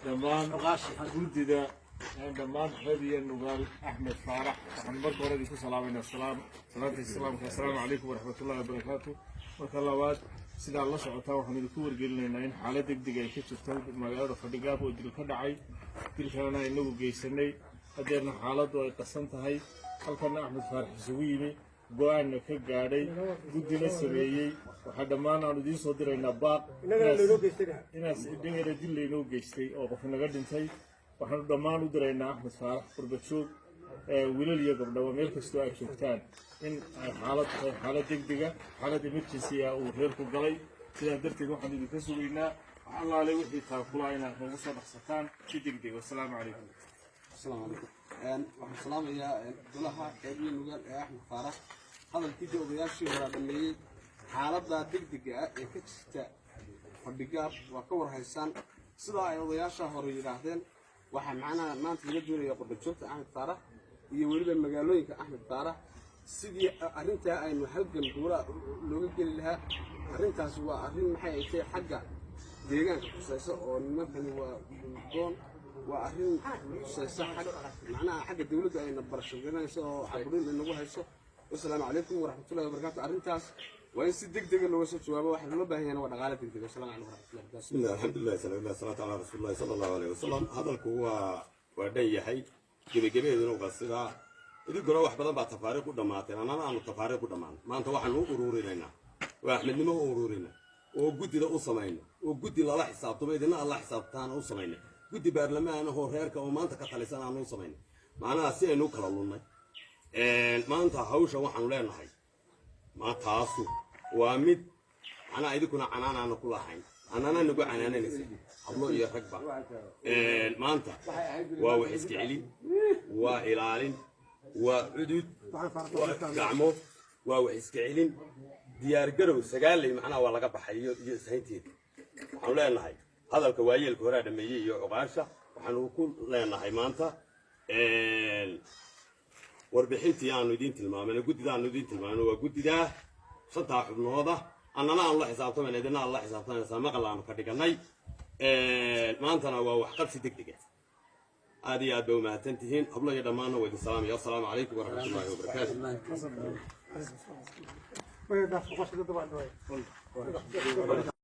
دمان جودة دمان هذه النقال أحمد فارح محمد ورد يكون سلامنا السلام عليكم ورحمة الله وبركاته وكلاوات سيد الله سبحانه وحنا الكور قلنا إن حالة دقيقة كتشتغل مجال فدقاب ودل كدعي تلك أنا إنه جيسني أدينا حالة وقسمت هاي halkana Axmed Faarax Suwiime go'aan ka gaaray guddiga sameeyay waxa dhamaan aan idin soo diraynaa baaq inaas dil loo geystay oo qof naga dhintay waxaan dhamaan u diraynaa Axmed Faarax Qurbajoog wiilal iyo gabdho meel kasta ay joogtaan in xaalad degdega xaalad emergency ah oo reerku galay sidaa darteed waxaan idin sugaynaa waxa allaale wixii taakula inaad nagu soo dhaqsataan si degdeg ah. Assalaamu calaykum. السلام عليكم. waxaan salaamayaa golaha qaybiyay nugal ee Axmed Faarax hadalkii odayaashii hore dhameeyay xaaladda degdega ah ee ka jirta fadhigaab waa ka warhaysaan sida ay odayaasha hore yiraahdeen waxa macnaha maanta laga doonayo Qurbajoogta Axmed Faarax iyo waliba magaalooyinka Axmed Faarax sidii arrinta aynu halgan guura looga gali lahaa arrintaas waa arrin maxay ay tahay xagga deegaanka kusayso oo nimankani waa doon وأهين صح معناها حاجة الدولة أي نبرش لنا سو عبرين إنه هو هيسو. والسلام عليكم ورحمة الله وبركاته. أرنتاس وين سيدك دق اللي وصلت شباب واحد ما به هنا ولا غالب دق. والسلام عليكم ورحمة الله وبركاته. بسم الله الحمد لله الصلاة على رسول الله صلى الله عليه وسلم. هذا القوة ودي حي جبي إذا نقصها إذا قرأ واحد بدل بعد تفارق ودماتنا أنا تفارق ودمان ما أنت واحد نو أوروري لنا واحد منه أورورينا وجود إذا أصمينا وجود إذا الله حساب طبعا إذا الله حساب تان أصمينا guddi baarlamaan oo reerka oo maanta ka talisan aan u sameeyay macnaha si aynu kala lunay maanta hawsha waxaan leenahay ma taasu waa mid ana idinku canaanana ku lahayn anana nagu canaananaysa hablo iyo ragba maanta waa wax iska celin waa ilaalin waa cudud waa gacmo waa wax iska celin diyaar garow sagaalay macnaha waa laga baxay iyo saynteed waxaan leenahay hadalka waayeelka hore dhameeyay iyo oqaasha waxaan ku leenahay maanta warbixintii aanu idin tilmaamay guddida aanu idin tilmaamay waa guddida shanta xubnooda annana aan la xisaabtamayna idina aan la xisaabtamayna maqlaan ka dhiganay maantana waa wax qabsi degdeg ah aad iyo aad bay u mahadsantihiin hablo iyo dhamaana waa idin salaamay assalaamu calaykum waraxmatullaahi wabarakaatuh